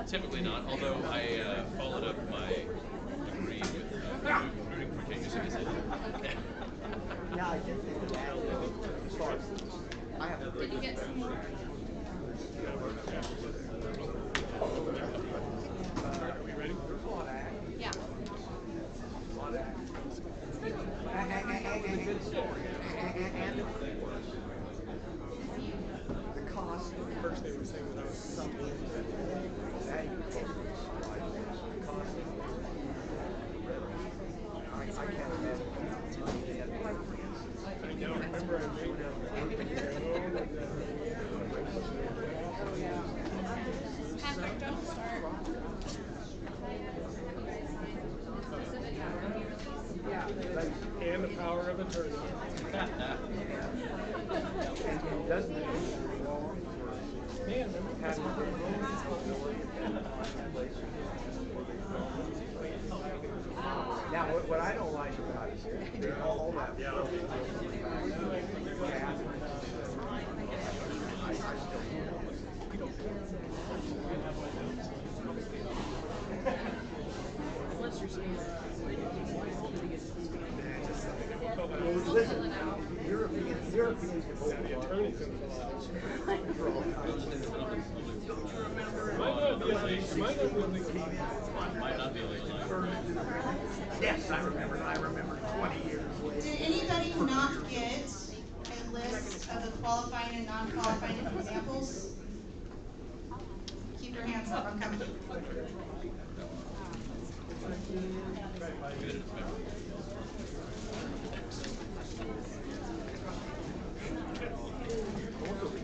Typically not, although I followed up my degree with rooting for Kansas City. Yeah, I did think of that. As far as I have Did you get some more? Are we ready? there's a lot of act. Yeah. A lot of act. And a good story. And of course, the cost of First they were saying that I was something that even closer to the cost of I can't imagine. I know. Remember I made Patrick, don't start. and the power of attorney. And doesn't it wrong for Man, remember having now, what I don't like about it is all that. I still listen, Europeans can vote the attorney's in the for all might not be illegal. Might not be illegal. Yes, I remember 20 years later. Did anybody not get a list of the qualifying and non-qualifying examples? Keep your hands up, I'm coming.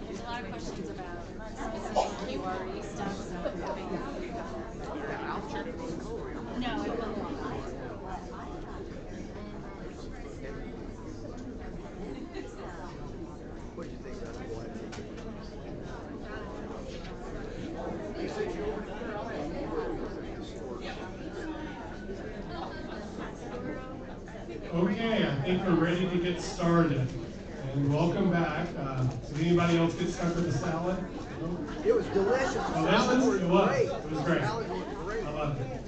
There's a lot of questions about specific QRE stuff, so no, it will not. What do you think that's what? Okay, I think we're ready to get started. And welcome back. Did anybody else get stuck with the salad? It was delicious. Delicious? It was. Great. It was great. Salads were great. I loved it.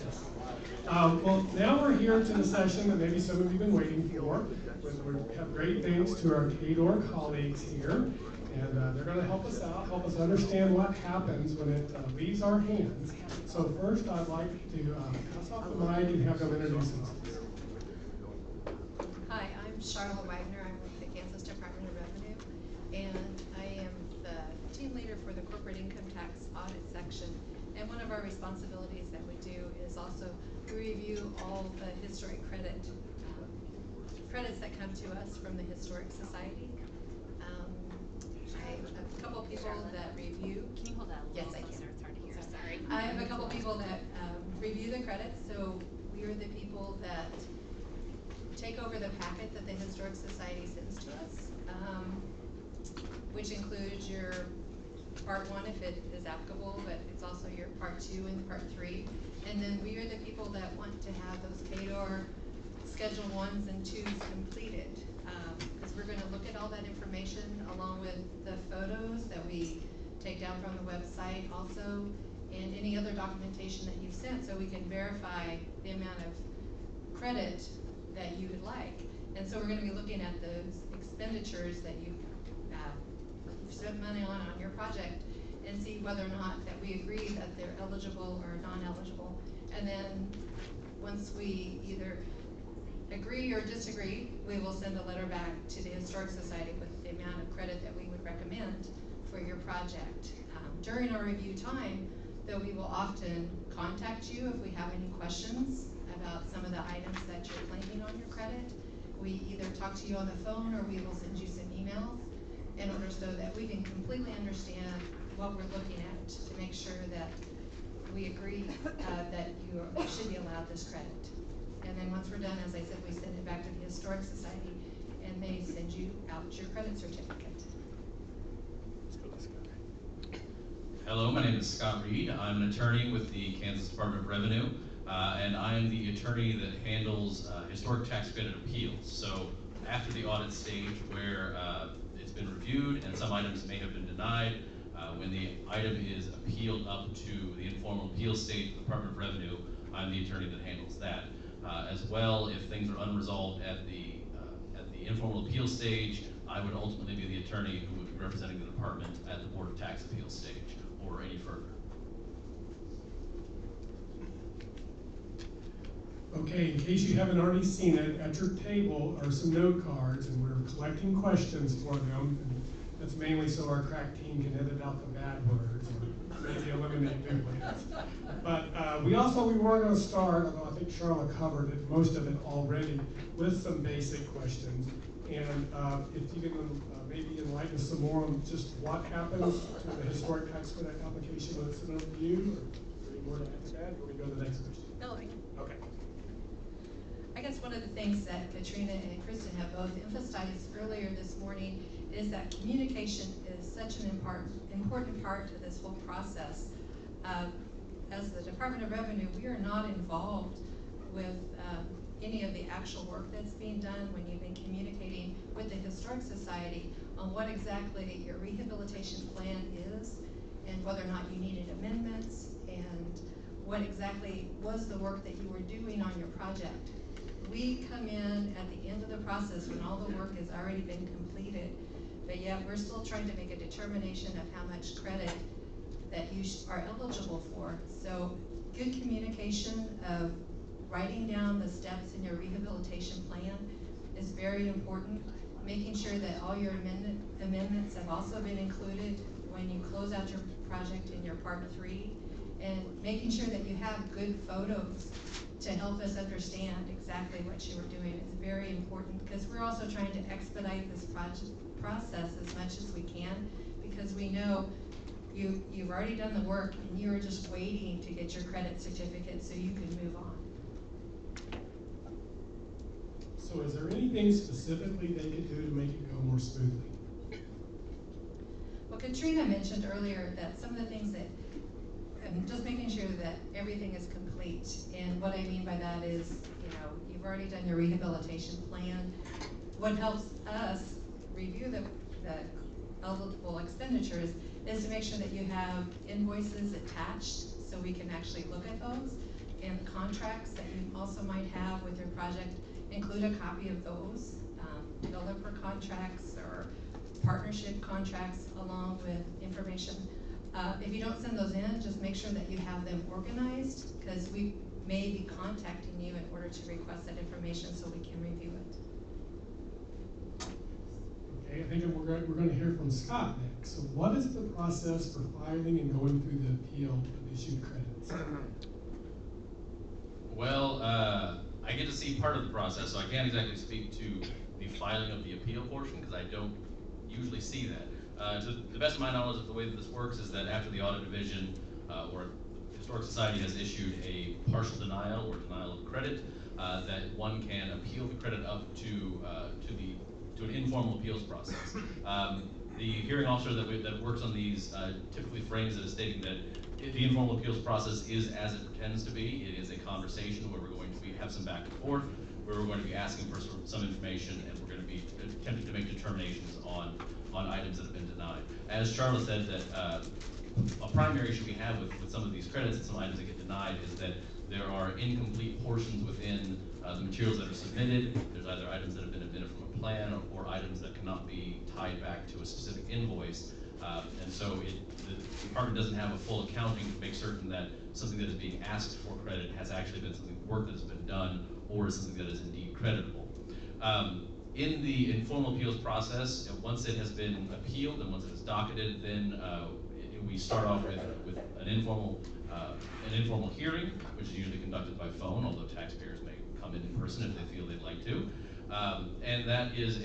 Well, now we're here to the session that maybe some of you have been waiting for. We have great thanks to our KDOR colleagues here. And they're going to help us out, help us understand what happens when it leaves our hands. So first, I'd like to pass off the mic and have them introduce themselves. Hi, I'm Charlotte Wagner. I'm with the Kansas Department of Revenue, and I am the team leader for the corporate income tax audit section. And one of our responsibilities that we do is also review all the historic credits that come to us from the Historic Society. I have a couple people that review. Can you hold that a Yes, little I closer? can. It's hard to hear. Sorry. I have a couple people that review the credits, so we are the people that take over the packet that the Historic Society sends to us, which includes your Part 1 if it is applicable, but it's also your Part 2 and Part 3. And then we are the people that want to have those KDOR Schedule 1s and 2s completed, because we're going to look at all that information along with the photos that we take down from the website also, and any other documentation that you've sent, so we can verify the amount of credit that you would like. And so we're going to be looking at those expenditures that you've spent money on your project and see whether or not that we agree that they're eligible or non-eligible. And then once we either agree or disagree, we will send a letter back to the Historic Society with the amount of credit that we would recommend for your project. During our review time, though, we will often contact you if we have any questions about some of the items that you're claiming on your credit. We either talk to you on the phone or we will send you some emails in order so that we can completely understand what we're looking at to make sure that we agree that you should be allowed this credit. And then once we're done, as I said, we send it back to the Historic Society and they send you out your credit certificate. Hello, my name is Scott Reed. I'm an attorney with the Kansas Department of Revenue, and I am the attorney that handles historic tax credit appeals. So after the audit stage where it's been reviewed and some items may have been denied, When the item is appealed up to the informal appeal stage of the Department of Revenue, I'm the attorney that handles that. As well, if things are unresolved at the informal appeal stage, I would ultimately be the attorney who would be representing the department at the Board of Tax Appeals stage or any further. Okay, in case you haven't already seen it, at your table are some note cards, and we're collecting questions for them. And that's mainly so our crack team can edit out the bad words or maybe eliminate duplicates. But we were going to start, although I think Charlotte covered most of it already, with some basic questions. And if you can maybe enlighten us some more on just what happens to the historic tax credit application when it's in review, or is there any more to add to that, or we go to the next question? No, I can. Okay. I guess one of the things that Katrina and Kristen have both emphasized earlier this morning is that communication is such an important part to this whole process. As the Department of Revenue, we are not involved with any of the actual work that's being done when you've been communicating with the Historic Society on what exactly your rehabilitation plan is and whether or not you needed amendments and what exactly was the work that you were doing on your project. We come in at the end of the process when all the work has already been completed, but yet we're still trying to make a determination of how much credit that you are eligible for. So good communication of writing down the steps in your rehabilitation plan is very important. Making sure that all your amendments have also been included when you close out your project in your Part 3, and making sure that you have good photos to help us understand exactly what you were doing is very important, because we're also trying to expedite this process as much as we can, because we know you've already done the work and you're just waiting to get your credit certificate so you can move on. So is there anything specifically they could do to make it go more smoothly? Well, Katrina mentioned earlier that some of the things that, just making sure that everything is complete. And what I mean by that is, you've already done your rehabilitation plan. What helps us review the eligible expenditures is to make sure that you have invoices attached so we can actually look at those. And contracts that you also might have with your project, include a copy of those. Developer contracts or partnership contracts along with information. If you don't send those in, just make sure that you have them organized, because we may be contacting you in order to request that information so we can review it. Okay, I think we're going to hear from Scott next. So what is the process for filing and going through the appeal of issued credits? Well, I get to see part of the process, so I can't exactly speak to the filing of the appeal portion, because I don't usually see that. To the best of my knowledge of the way that this works is that after the audit division or the Historic Society has issued a partial denial or denial of credit, that one can appeal the credit up to an informal appeals process. The hearing officer that works on these typically frames it as stating that the informal appeals process is as it pretends to be. It is a conversation where we're going to have some back and forth, where we're going to be asking for some information, and we're going to be attempting to make determinations on items that have been denied. As Charlotte said, that a primary issue we have with some of these credits and some items that get denied is that there are incomplete portions within the materials that are submitted. There's either items that have been omitted from a plan or items that cannot be tied back to a specific invoice. And so the department doesn't have a full accounting to make certain that something that is being asked for credit has actually been something work that's been done or is something that is indeed creditable. In the informal appeals process, once it has been appealed and once it is docketed, then we start off with an informal hearing, which is usually conducted by phone, although taxpayers may come in person if they feel they'd like to. And that is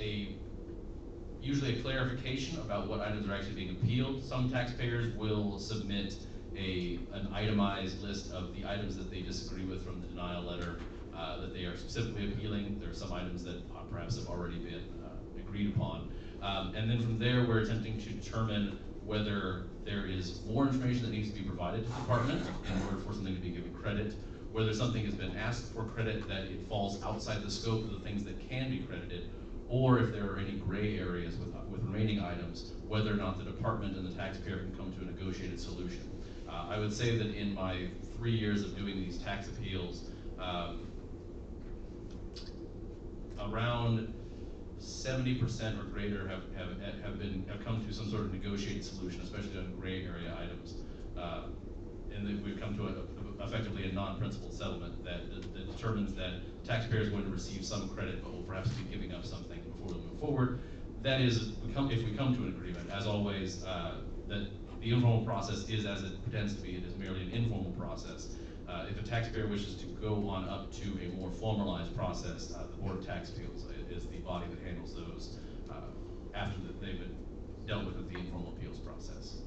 usually a clarification about what items are actually being appealed. Some taxpayers will submit an itemized list of the items that they disagree with from the denial letter that they are specifically appealing. There are some items that perhaps have already been agreed upon. And then from there, we're attempting to determine whether there is more information that needs to be provided to the department in order for something to be given credit, whether something has been asked for credit that it falls outside the scope of the things that can be credited, or if there are any gray areas with remaining items, whether or not the department and the taxpayer can come to a negotiated solution. I would say that in my 3 years of doing these tax appeals, around 70% or greater have come to some sort of negotiated solution, especially on gray area items, and then we've come to effectively a non-principal settlement that determines that taxpayers are going to receive some credit, but will perhaps be giving up something before we move forward. That is, if we come to an agreement. As always, that the informal process is as it pretends to be. It is merely an informal process. If a taxpayer wishes to go on up to a more formalized process, the Board of Tax Appeals is the body that handles those after they've been dealt with the informal appeals process.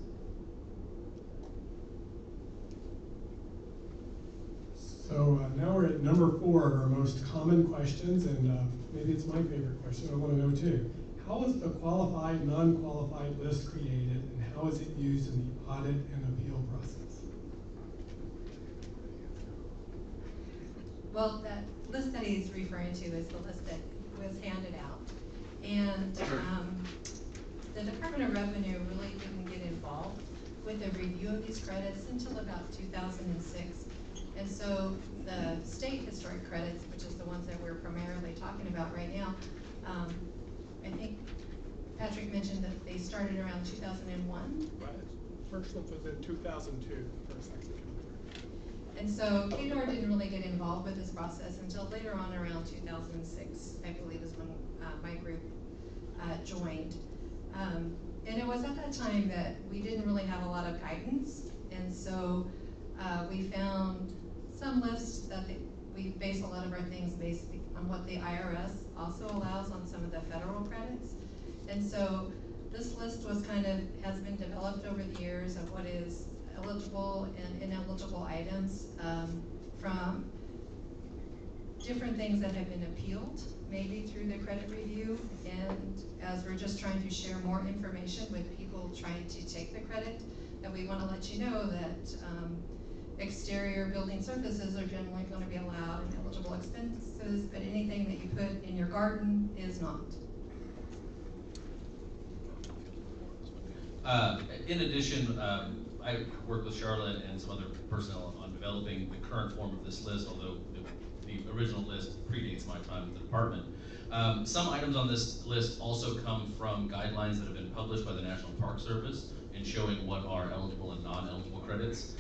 So now we're at number 4 of our most common questions, and maybe it's my favorite question. I want to know too. How is the qualified, non-qualified list created, and how is it used in the audit and appeal process? Well, that list that he's referring to is the list that was handed out. And the Department of Revenue really didn't get involved with the review of these credits until about 2006. And so the state historic credits, which is the ones that we're primarily talking about right now, I think Patrick mentioned that they started around 2001. Right. First one was in 2002, first actually came through. And so KDOR didn't really get involved with this process until later on around 2006, I believe is when my group joined. And it was at that time that we didn't really have a lot of guidance. And so we found some lists that we base a lot of our things based on what the IRS also allows on some of the federal credits. And so this list has been developed over the years of what is eligible and ineligible items from different things that have been appealed, maybe through the credit review. And as we're just trying to share more information with people trying to take the credit, that we want to let you know that exterior building surfaces are generally going to be allowed and eligible expenses, but anything that you put in your garden is not. In addition, I worked with Charlotte and some other personnel on developing the current form of this list, although the original list predates my time with the department. Some items on this list also come from guidelines that have been published by the National Park Service in showing what are eligible and non-eligible credits.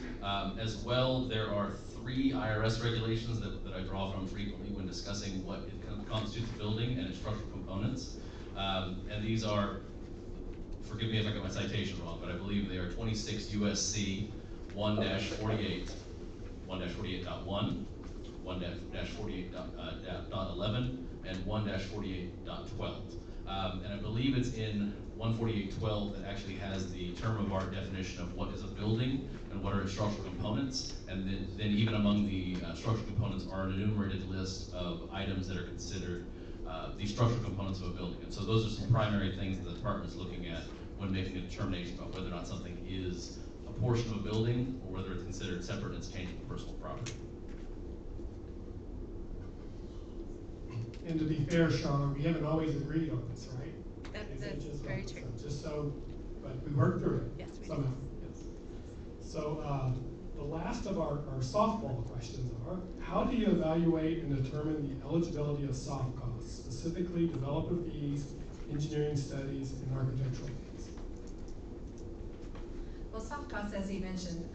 As well, there are 3 IRS regulations that I draw from frequently when discussing what constitutes a building and its structural components. And these are, forgive me if I got my citation wrong, but I believe they are 26 USC 1-48, 1-48.1, 1-48.11, and 1-48.12. And I believe it's in 148.12 that actually has the term of art definition of what is a building and what are its structural components. And then even among the structural components are an enumerated list of items that are considered the structural components of a building. And so those are some primary things that the department is looking at when making a determination about whether or not something is a portion of a building or whether it's considered separate and it's tangible personal property. And to be fair, Sean, we haven't always agreed on this, right? That's very true. Just so, but we worked through it. Yes, we somehow. Yes. So the last of our softball questions are, how do you evaluate and determine the eligibility of soft costs, specifically developer fees, engineering studies, and architectural fees? Well, soft costs, as he mentioned,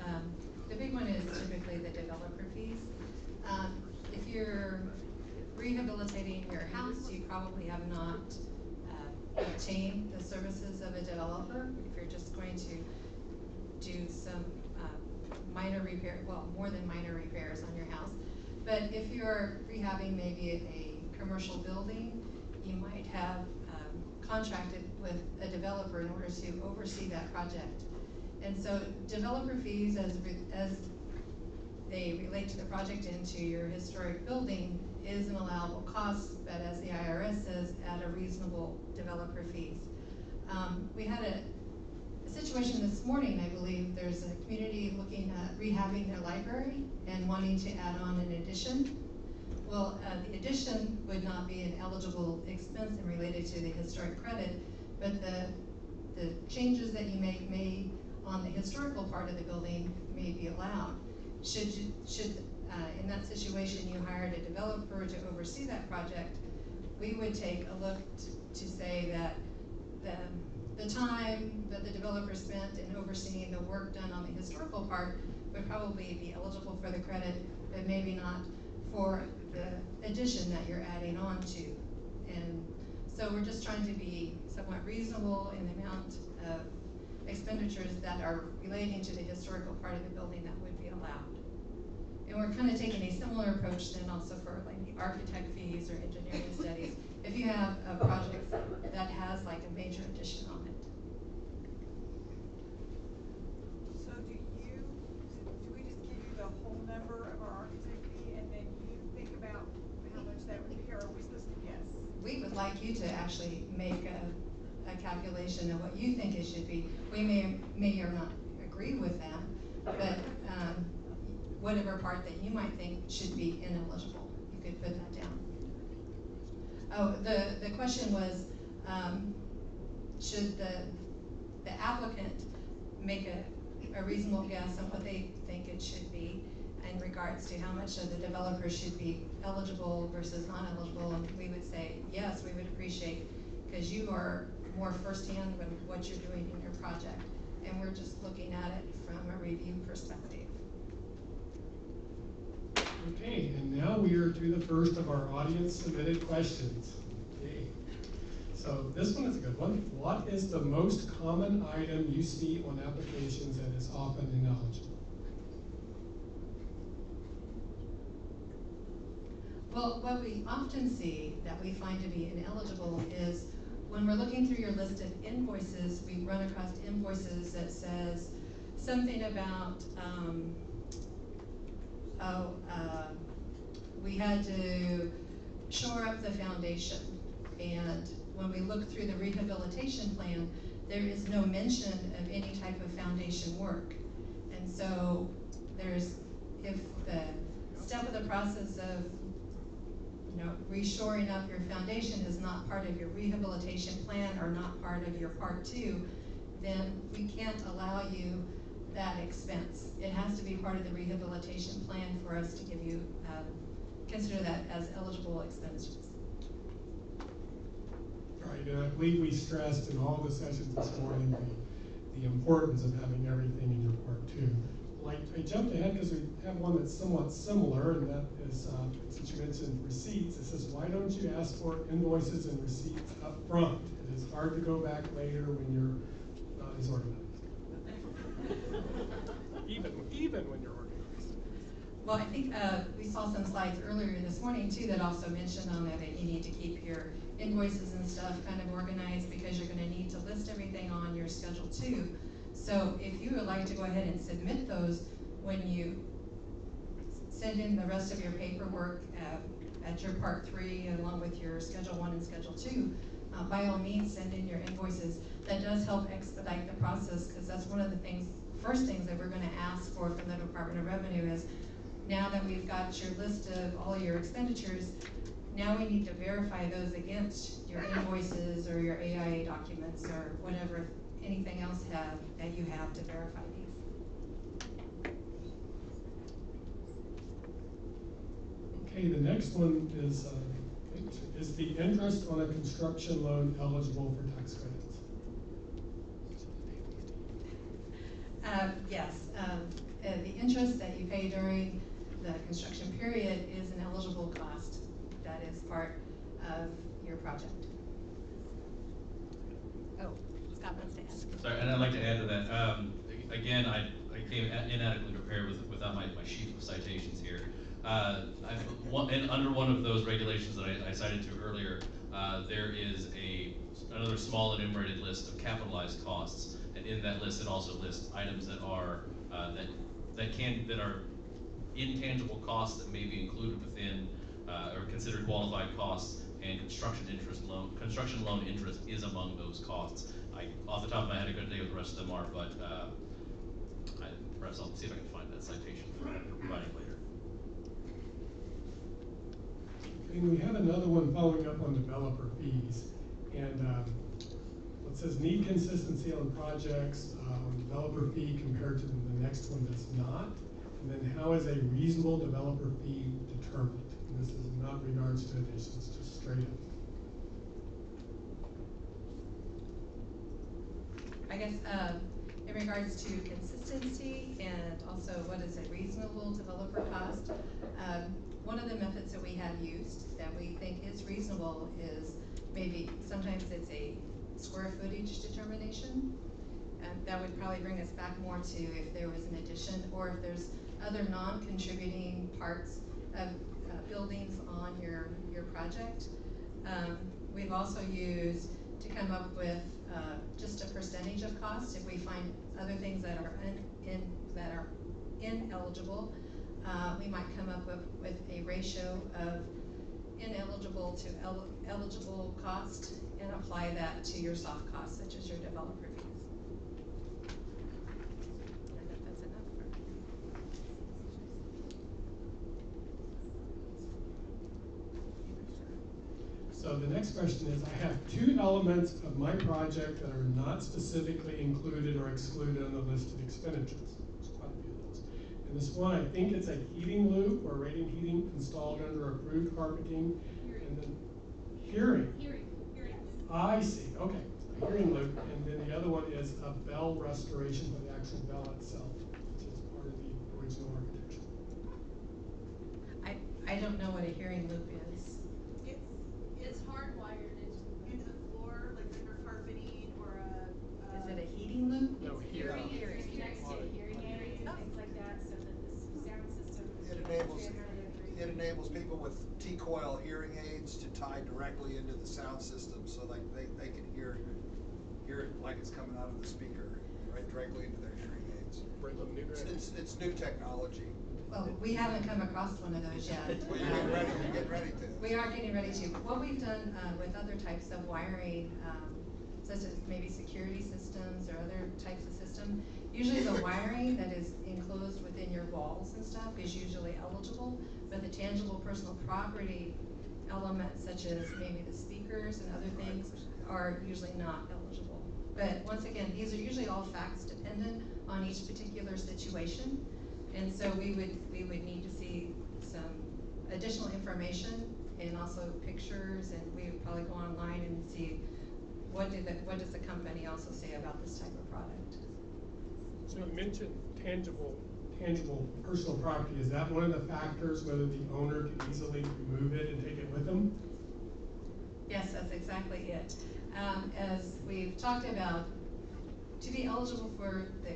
the big one is typically the developer fees. If you're rehabilitating your house, you probably have not obtained the services of a developer. If you're just going to do some minor repair, well, more than minor repairs on your house. But if you're rehabbing maybe a commercial building, you might have contracted with a developer in order to oversee that project. And so developer fees, as they relate to the project and to your historic building, is an allowable cost, but as the IRS says, at a reasonable developer fees. We had a situation this morning, I believe. There's a community looking at rehabbing their library and wanting to add on an addition. Well, the addition would not be an eligible expense and related to the historic credit, but the changes that you make may on the historical part of the building may be allowed. Should in that situation you hired a developer to oversee that project, we would take a look to say that the time that the developer spent in overseeing the work done on the historical part would probably be eligible for the credit, but maybe not for the addition that you're adding on to. And so we're just trying to be somewhat reasonable in the amount of expenditures that are relating to the historical part of the building that would be allowed. And we're kind of taking a similar approach then also for like the architect fees or engineering studies. If you have a project that has like a major addition on it. So do we just give you the whole number of our architect fee and then you think about how much that would be, or are we supposed to guess? We would like you to actually make a calculation of what you think it should be. We may or not agree with that, but whatever part that you might think should be ineligible, you could put that down. Oh, the question was, should the applicant make a reasonable guess on what they think it should be in regards to how much of the developer should be eligible versus non-eligible? And we would say, yes, we would appreciate, because you are more firsthand with what you're doing in your project, and we're just looking at it from a review perspective. Okay, and now we are to the first of our audience submitted questions. Okay. So this one is a good one. What is the most common item you see on applications that is often ineligible? Well, what we often see that we find to be ineligible is when we're looking through your list of invoices, we run across invoices that says something about, we had to shore up the foundation. And when we look through the rehabilitation plan, there is no mention of any type of foundation work. And so if the step of the process of reshoring up your foundation is not part of your rehabilitation plan or not part of your part 2, then we can't allow you that expense. It has to be part of the rehabilitation plan for us to give you, consider that as eligible expenditures. Right, and I believe we stressed in all the sessions this morning the importance of having everything in your part 2. Like, I jumped ahead because we have one that's somewhat similar, and that is, since you mentioned receipts, it says, why don't you ask for invoices and receipts up front? It is hard to go back later when you're not as organized. Even when you're organized. Well, I think we saw some slides earlier this morning too that also mentioned on there that you need to keep your invoices and stuff kind of organized because you're going to need to list everything on your Schedule 2. So if you would like to go ahead and submit those when you send in the rest of your paperwork at your Part 3 along with your Schedule 1 and Schedule 2, by all means send in your invoices. That does help expedite the process because that's one of the first things that we're going to ask for from the Department of Revenue is, now that we've got your list of all your expenditures, now we need to verify those against your invoices or your AIA documents or whatever, anything else that you have to verify these. Okay, the next one is the interest on a construction loan eligible for tax credits? Yes, the interest that you pay during the construction period is an eligible cost that is part of your project. Oh, Scott wants to ask. Sorry, and I'd like to add to that. Again, I came inadequately prepared without my sheet of citations here. And under one of those regulations that I cited to earlier, there is another small enumerated list of capitalized costs, and in that list it also lists items that are that are intangible costs that may be included within or considered qualified costs, and construction loan interest is among those costs. Off the top of my head, I couldn't tell you what the rest of them are, but perhaps I'll see if I can find that citation for providing later. And we have another one following up on developer fees. And it says need consistency on projects, developer fee compared to the next one that's not. And then how is a reasonable developer fee determined? And this is not regards to additions, just straight up. I guess in regards to consistency and also what is a reasonable developer cost, one of the methods that we have used that we think is reasonable is maybe sometimes it's a square footage determination. And that would probably bring us back more to if there was an addition or if there's other non-contributing parts of buildings on your project. We've also used to come up with just a percentage of cost. If we find other things that are ineligible, we might come up with a ratio of ineligible to eligible cost and apply that to your soft costs, such as your developer fees. I think that's enough for. So the next question is, I have two elements of my project that are not specifically included or excluded on the list of expenditures. There's quite a few of those. And this one, I think it's a heating loop or radiant heating installed under approved carpeting. And then hearing. I see, okay, a hearing loop. And then the other one is a bell restoration for the actual bell itself, which is part of the original architecture. I don't know what a hearing loop is. It's hardwired into the floor, like under carpeting or a. Is it a heating loop? No, Hearing. hearing. It's connected to hearing aids and things like that, so that the sound system. It enables people with T-coil hearing aids to tie directly into the sound system, so like they can hear it like it's coming out of the speaker, right directly into their hearing aids. It's new technology. Well, we haven't come across one of those yet. Well, you're getting ready to. We are getting ready to. What we've done with other types of wiring, such as maybe security systems or other types of system, usually the wiring that is enclosed within your walls and stuff is usually eligible, but the tangible personal property elements, such as maybe the speakers and other things, are usually not eligible. But once again, these are usually all facts dependent on each particular situation. And so we would need to see some additional information and also pictures, and we would probably go online and see what does the company also say about this type of product. So you mentioned tangible personal property. Is that one of the factors, whether the owner can easily remove it and take it with them? Yes, that's exactly it. As we've talked about, to be eligible for the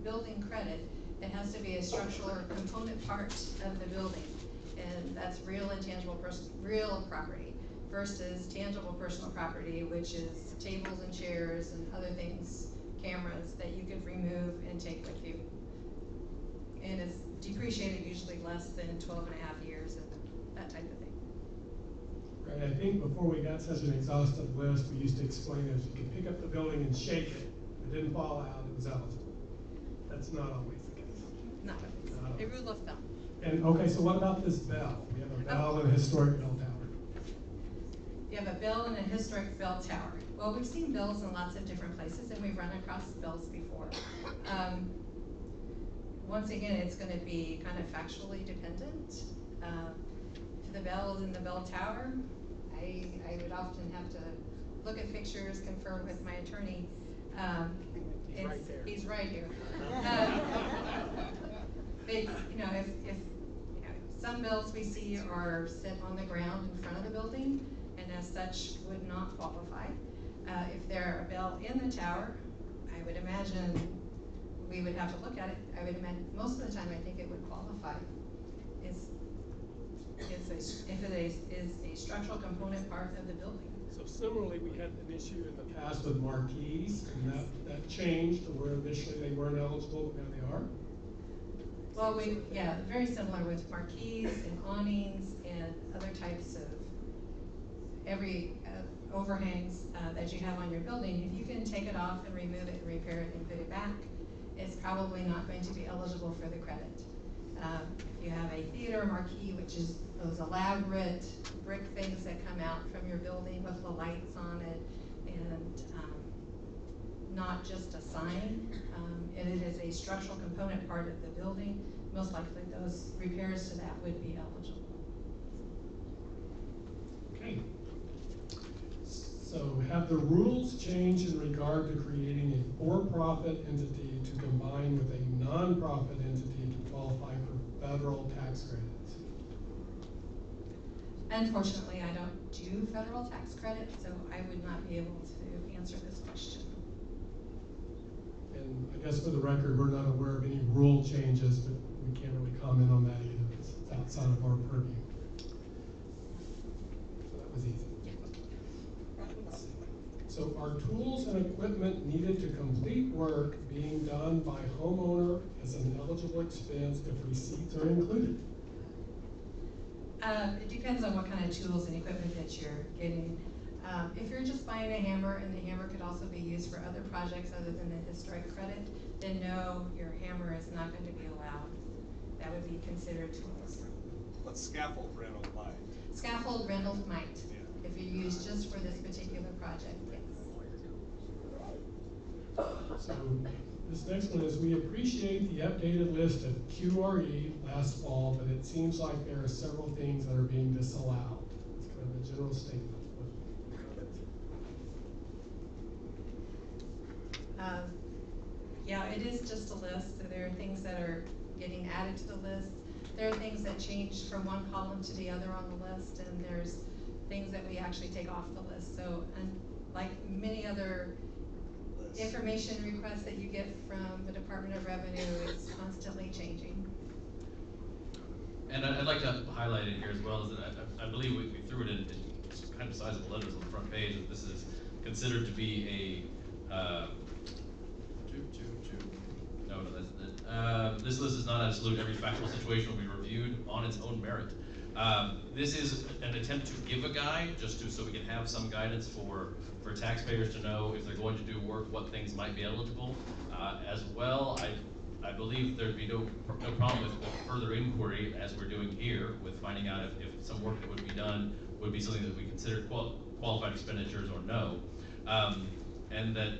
building credit, it has to be a structural or component part of the building, and that's real and tangible real property versus tangible personal property, which is tables and chairs and other things, cameras that you could remove and take with you. And it's depreciated usually less than 12 and a half years and that type of thing. Right, I think before we got such an exhaustive list, we used to explain that if you could pick up the building and shake it, it didn't fall out, it was eligible. That's not always the case. Not a rule of thumb. And okay, so what about this bell? We have a bell and a historic bell tower. You have a bell and a historic bell tower. Well, we've seen bells in lots of different places, and we've run across bells before. Once again, it's going to be kind of factually dependent. For the bells in the bell tower, I would often have to look at pictures, confer with my attorney. He's right there. He's right here. But, you know, if some bells we see are set on the ground in front of the building, and as such would not qualify. If they're a bell in the tower, I would imagine we would have to look at it. I would imagine most of the time I think it would qualify. If it is a structural component part of the building. So similarly, we had an issue in the past with marquees, and that changed to where initially they weren't eligible, but now they are. Well, yeah, very similar with marquees and awnings and other types of overhangs that you have on your building. If you can take it off and remove it and repair it and put it back, it's probably not going to be eligible for the credit. If you have a theater marquee, which is those elaborate brick things that come out from your building with the lights on it, and not just a sign. And it is a structural component part of the building. Most likely those repairs to that would be eligible. Okay. So have the rules changed in regard to creating a for-profit entity to combine with a non-profit entity to qualify for federal tax credits? Unfortunately, I don't do federal tax credits, so I would not be able to answer this question. And I guess for the record, we're not aware of any rule changes, but we can't really comment on that either. It's outside of our purview. So that was easy. So are tools and equipment needed to complete work being done by homeowner as an eligible expense if receipts are included? It depends on what kind of tools and equipment that you're getting. If you're just buying a hammer, and the hammer could also be used for other projects other than the historic credit, then no, your hammer is not going to be allowed. That would be considered tools. But scaffold rental might. Scaffold rentals might, Yeah. if you're used just for this particular project, yes. So this next one is, we appreciate the updated list of QRE last fall, but it seems like there are several things that are being disallowed. It's kind of a general statement. Yeah, it is just a list. So there are things that are getting added to the list. There are things that change from one column to the other on the list, and there's things that we actually take off the list. So, and like many other information requests that you get from the Department of Revenue, it's constantly changing. And I'd like to highlight it here as well, is that I believe we threw it in kind of sizable letters on the front page, that this is considered to be a, no, that's it. This list is not absolute. Every factual situation will be reviewed on its own merit. This is an attempt to give a guide, so we can have some guidance for taxpayers to know if they're going to do work, what things might be eligible. As well, I believe there'd be no problem with further inquiry, as we're doing here, with finding out if some work that would be done would be something that we consider qualified expenditures or no. And that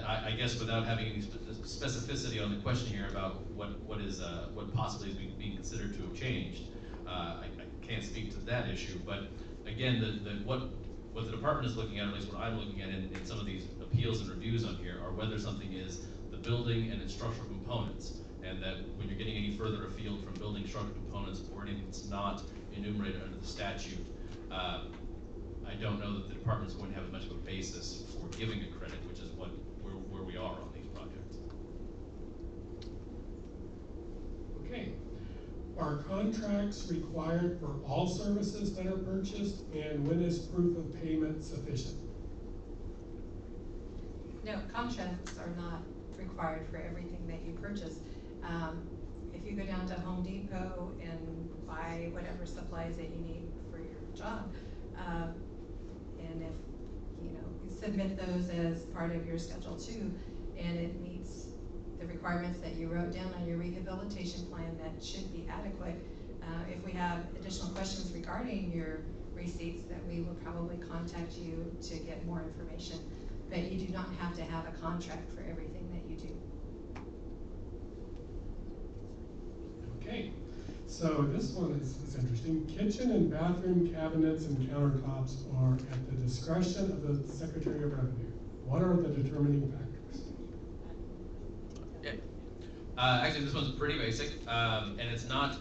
I guess without having any specificity on the question here about what possibly is being considered to have changed, I can't speak to that issue. But again, what the department is looking at, or at least what I'm looking at in some of these appeals and reviews on here, are whether something is the building and its structural components, and that when you're getting any further afield from building structural components or anything that's not enumerated under the statute, I don't know that the department's going to have as much of a basis for giving a credit, which is where we are on these projects. Okay. Are contracts required for all services that are purchased, and when is proof of payment sufficient? No, contracts are not required for everything that you purchase. If you go down to Home Depot and buy whatever supplies that you need for your job, and if you submit those as part of your Schedule 2, and it meets the requirements that you wrote down on your rehabilitation plan, that should be adequate. If we have additional questions regarding your receipts, that we will probably contact you to get more information. But you do not have to have a contract for everything that you do. Okay, so this one is interesting. Kitchen and bathroom cabinets and countertops are at the discretion of the Secretary of Revenue. What are the determining factors? Actually, this one's pretty basic, and it's not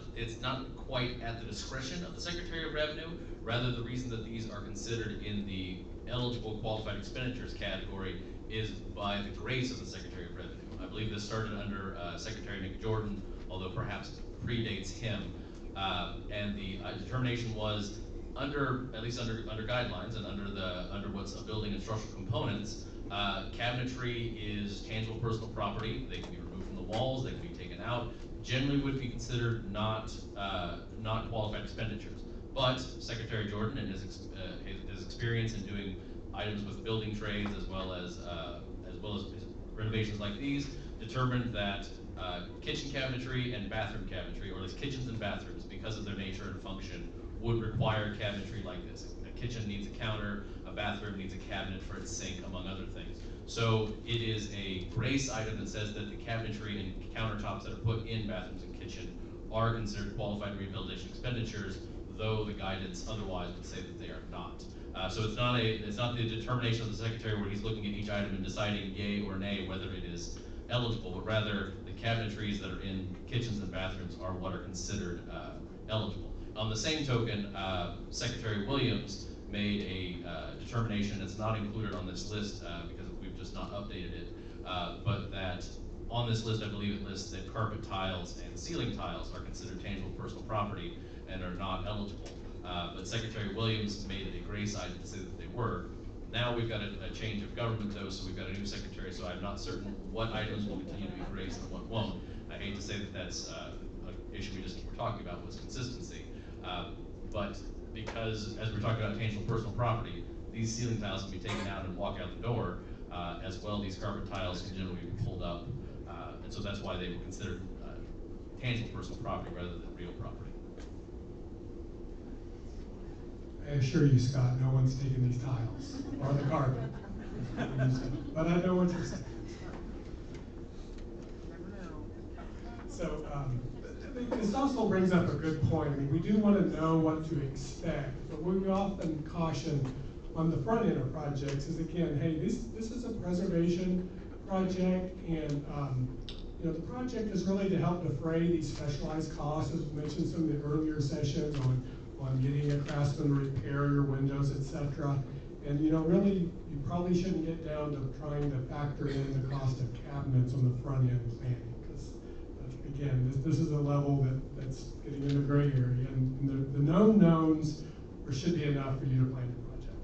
quite at the discretion of the Secretary of Revenue. Rather, the reason that these are considered in the eligible qualified expenditures category is by the grace of the Secretary of Revenue. I believe this started under Secretary McJordan, although perhaps predates him, and the determination was at least under guidelines and under what's a building and structural components. Cabinetry is tangible personal property. They can be removed from the walls. They can be taken out. Generally, would be considered not qualified expenditures. But Secretary Jordan, and his experience in doing items with building trades as well as renovations like these, determined that kitchen cabinetry and bathroom cabinetry, or at least kitchens and bathrooms, because of their nature and function, would require cabinetry like this. A kitchen needs a counter, a bathroom needs a cabinet for its sink, among other things. So it is a grace item that says that the cabinetry and countertops that are put in bathrooms and kitchen are considered qualified rehabilitation expenditures, though the guidance otherwise would say that they are not. So it's not the determination of the secretary where he's looking at each item and deciding yay or nay whether it is eligible, but rather the cabinetries that are in kitchens and bathrooms are what are considered eligible. On the same token, Secretary Williams made a determination that's not included on this list because we've just not updated it, but that on this list, I believe it lists that carpet tiles and ceiling tiles are considered tangible personal property and are not eligible. But Secretary Williams made it a grace item to say that they were. Now we've got a change of government though, so we've got a new secretary, so I'm not certain what items will continue to be graced and what won't. I hate to say that that's an issue we just were talking about was consistency. But because, as we're talking about tangible personal property, these ceiling tiles can be taken out and walk out the door. As well, these carpet tiles can generally be pulled up. And so that's why they were considered tangible personal property rather than real property. I assure you, Scott, no one's taking these tiles or the carpet. But I know what you're saying. So this also brings up a good point. I mean, we do want to know what to expect, but we often caution on the front end of projects is again, hey, this is a preservation project, and you know, the project is really to help defray these specialized costs, as we mentioned some of the earlier sessions on getting a craftsman to repair your windows, etc. And you know, really, you probably shouldn't get down to trying to factor in the cost of cabinets on the front end planning, because again, this is a level that's getting into gray area, and the known knowns should be enough for you to plan your project.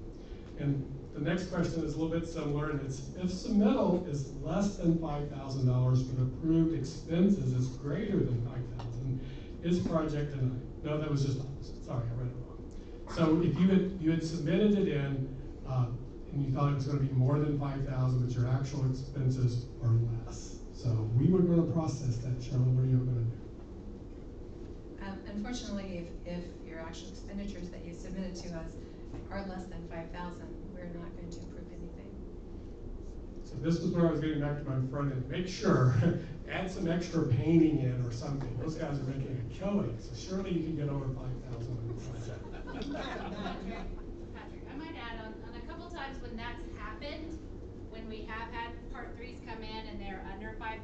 And the next question is a little bit similar, and it's if submittal is less than $5,000 but approved expenses is greater than $5,000, is project denied? No, that was just opposite. Sorry, I read it wrong. So if you had submitted it in and you thought it was going to be more than $5,000, but your actual expenses are less. So we were going to process that. Cheryl, what are you going to do? Unfortunately, if your actual expenditures that you submitted to us are less than 5,000, we're not going to approve anything. So this was where I was getting back to my front end. Make sure, add some extra painting in or something. Those guys are making a killing, so surely you can get over 5,000 on the project. Patrick, I might add on a couple times when that's happened, when we have had part threes come in and they're under 5,000,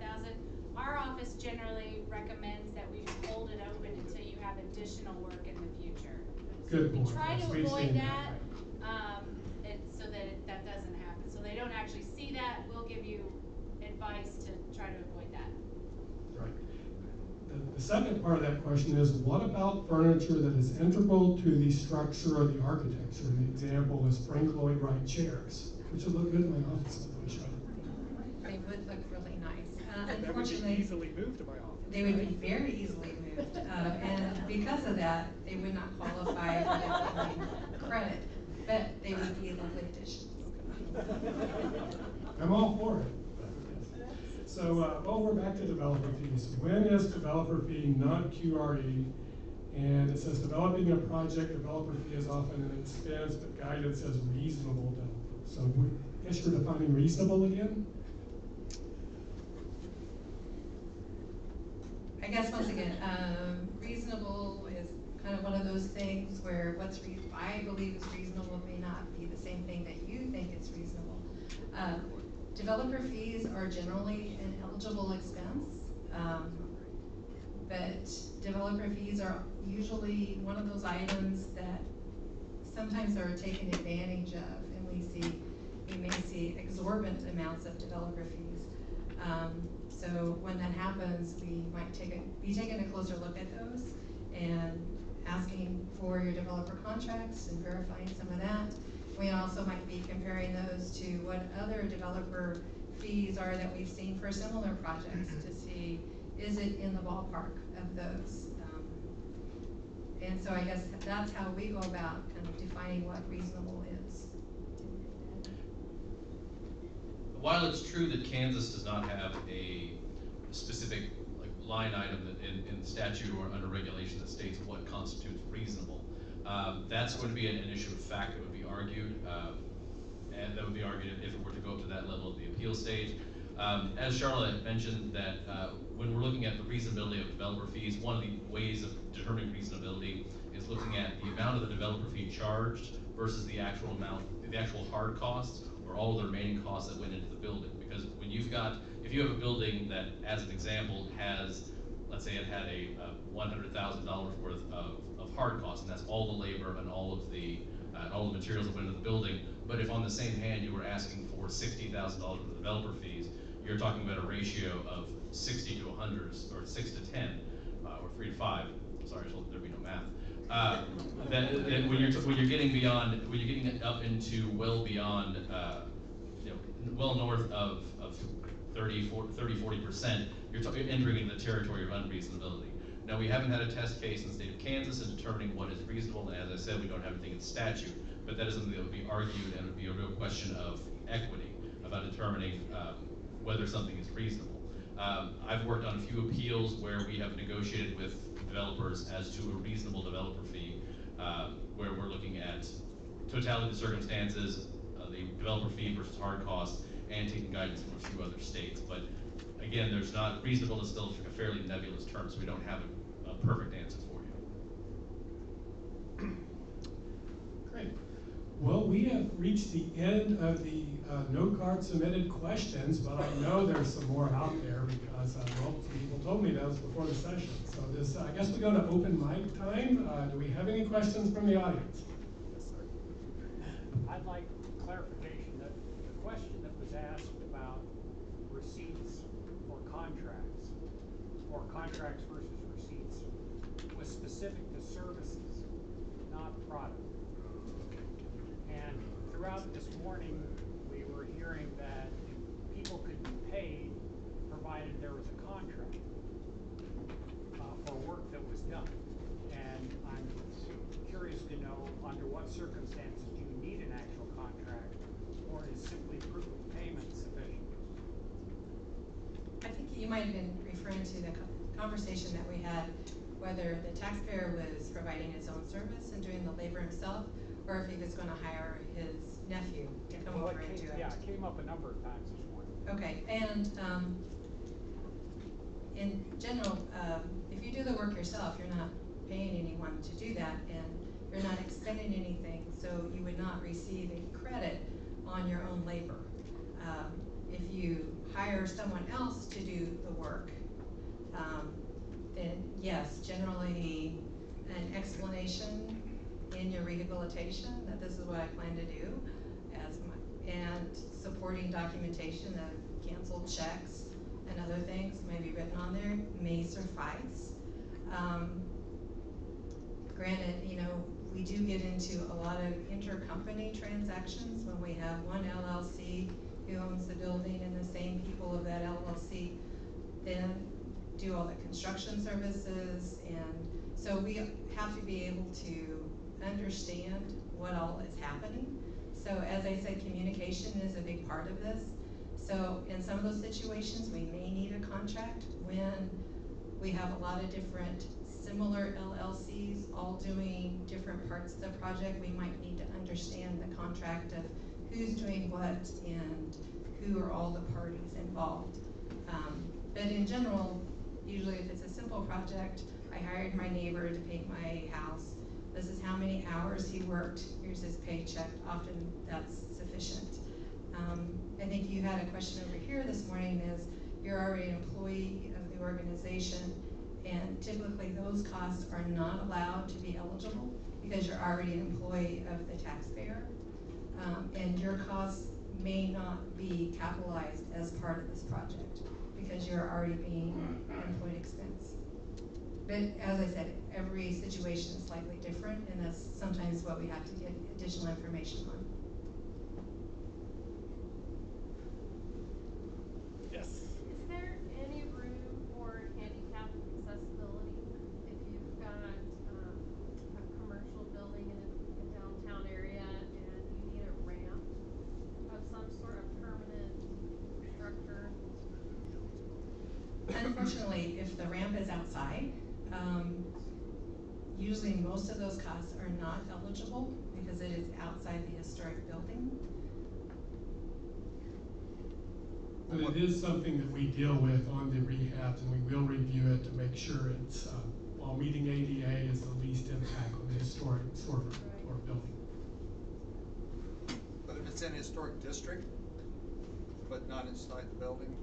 our office generally recommends that we just hold it open until you have additional work in the future. Good point. We try to We've avoid seen that, so that that doesn't happen. So they don't actually see that. We'll give you advice to try to avoid that. Right. The second part of that question is, what about furniture that is integral to the structure or the architecture? An example is Frank Lloyd Wright chairs, which would look good in my office. They would look really nice. That would be easily moved to my office. They would be very easily moved, and because of that, they would not qualify for that credit, but they would be a lovely addition. I'm all for it. So, we're back to developer fees. When is developer fee not QRE? And it says developing a project, developer fee is often an expense, but guidance says reasonable developer. So I guess you're defining reasonable again? I guess once again, reasonable is kind of one of those things where I believe is reasonable may not be the same thing that you think is reasonable. Developer fees are generally an eligible expense, but developer fees are usually one of those items that sometimes are taken advantage of, and we may see exorbitant amounts of developer fees. So when that happens, we might be taking a closer look at those and asking for your developer contracts and verifying some of that. We also might be comparing those to what other developer fees are that we've seen for similar projects to see, is it in the ballpark of those? And so I guess that's how we go about kind of defining what reasonable is. While it's true that Kansas does not have a specific line item that in statute or under regulation that states what constitutes reasonable. That's going to be an issue of fact that would be argued, and that would be argued if it were to go up to that level of the appeal stage. As Charlotte had mentioned, that when we're looking at the reasonability of developer fees, one of the ways of determining reasonability is looking at the amount of the developer fee charged versus the actual amount, the actual hard costs, or all of the remaining costs that went into the building. Because when you've got, if you have a building that, as an example, has, let's say it had a $100,000 worth of hard costs, and that's all the labor and all the materials that went into the building. But if on the same hand you were asking for $60,000 of the developer fees, you're talking about a ratio of 60 to 100, or 6 to 10, or 3 to 5. Sorry, I told there'd be no math. That when you're getting beyond, when you're getting up into well beyond, well north of 30–40%, you're entering into the territory of unreasonability. Now, we haven't had a test case in the state of Kansas in determining what is reasonable, and as I said, we don't have anything in statute, but that is something that would be argued, and it would be a real question of equity about determining whether something is reasonable. I've worked on a few appeals where we have negotiated with developers as to a reasonable developer fee, where we're looking at totality of the circumstances, the developer fee versus hard costs, and taking guidance from a few other states. But again, there's not, reasonable is still a fairly nebulous term, so we don't have a perfect answer for you. Great. Well, we have reached the end of the note card submitted questions, but I know there's some more out there because, well, some people told me those before the session. So this, I guess we go to open mic time. Do we have any questions from the audience? Yes, sir. I'd like clarification that the question that was asked about receipts for contracts, or contracts versus receipts, was specific to services, not product. And throughout this morning, we were hearing that people could be paid provided there was a contract for work that was done. And I'm curious to know under what circumstances do you need an actual contract, or is simply proof of payment sufficient? I think you might have been referring to the conversation that we had, whether the taxpayer was providing his own service and doing the labor himself, or if he was going to hire his nephew to come over and do it. Yeah, it came up a number of times this morning. Okay, and in general, if you do the work yourself, you're not paying anyone to do that, and you're not expending anything, so you would not receive a credit on your own labor. If you hire someone else to do the work, then yes, generally an explanation in your rehabilitation that this is what I plan to do, and supporting documentation of canceled checks and other things may be written on there, may suffice. Granted, we do get into a lot of intercompany transactions when we have one LLC who owns the building and the same people of that LLC then do all the construction services, and so we have to be able to understand what all is happening. So as I said, communication is a big part of this. So in some of those situations, we may need a contract when we have a lot of different similar LLCs all doing different parts of the project. We might need to understand the contract of who's doing what and who are all the parties involved. But in general, usually if it's a simple project, I hired my neighbor to paint my house. This is how many hours he worked. Here's his paycheck. Often that's sufficient. I think you had a question over here this morning is you're already an employee of the organization, and typically those costs are not allowed to be eligible because you're already an employee of the taxpayer, and your costs may not be capitalized as part of this project because you're already being an employed expense. But as I said, every situation is slightly different, and that's sometimes what we have to get additional information on. Yes. Is there any room for handicap accessibility if you've got a commercial building in a downtown area and you need a ramp of some sort of permanent structure? unfortunately, if the ramp is outside, usually most of those costs are not eligible because it is outside the historic building. But it is something that we deal with on the rehabs, and we will review it to make sure it's, while meeting ADA is the least impact on the historic sort of or building. But if it's in historic district, but not inside the building?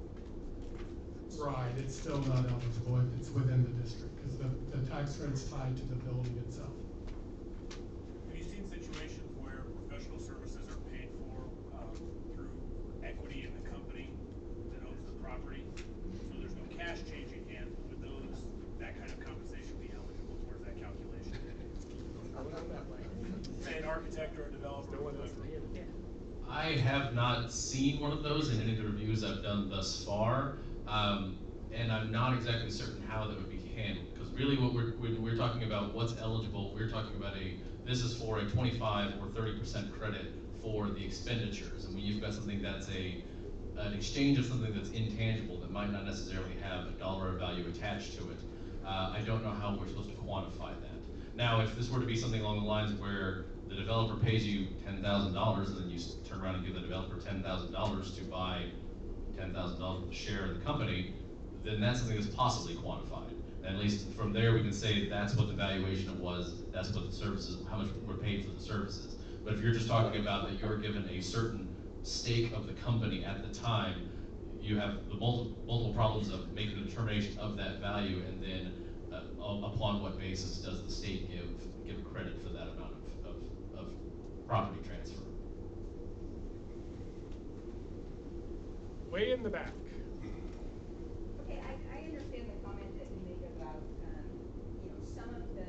Right, it's still not eligible if it's within the district, because the tax credit's tied to the building itself. Have you seen situations where professional services are paid for through equity in the company that owns the property? So there's no cash changing hands, but would that kind of compensation be eligible towards that calculation? Say an architect or a developer. I have not seen one of those in any of the reviews I've done thus far, and I'm not exactly certain how that would be handled. Because really, when we're talking about what's eligible, we're talking about this is for a 25 or 30% credit for the expenditures, and when you've got something that's an exchange of something that's intangible that might not necessarily have a dollar value attached to it, I don't know how we're supposed to quantify that. Now, if this were to be something along the lines where the developer pays you $10,000, and then you turn around and give the developer $10,000 to buy $10,000 of the share of the company, then that's something that's possibly quantified. And at least from there, we can say that's what the valuation was, that's what the services, how much we're paid for the services. But if you're just talking about that you're given a certain stake of the company at the time, you have the multiple problems of making a determination of that value, and then upon what basis does the state give credit for that amount of property transfer. Way in the back. Okay, I understand the comment that you made about, some of the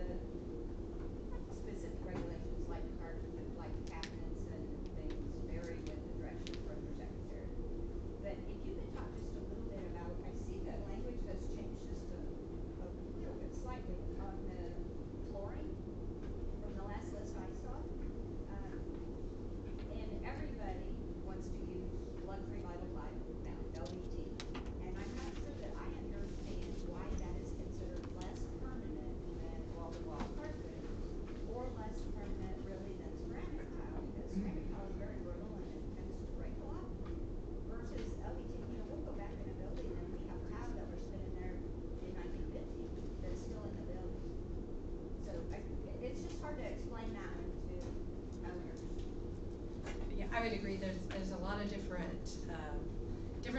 specific regulations like cabinets and things vary with the direction from your secretary. But if you could talk just a little bit about, I see the language has changed just a little bit slightly on the flooring from the last list I saw. And everybody wants to use luxury vital vinyl now, LVT. And I'm not sure that I understand why that is considered less permanent than wall-to-wall carpet, or less permanent really than ceramic tile, because ceramic tile is very brittle and it tends to break a lot. Versus LVT, we'll go back in a building and we have tile that was put in there in 1950 that's still in the building. So it's just hard to explain that one to owners. Yeah, I would agree. There's a lot of different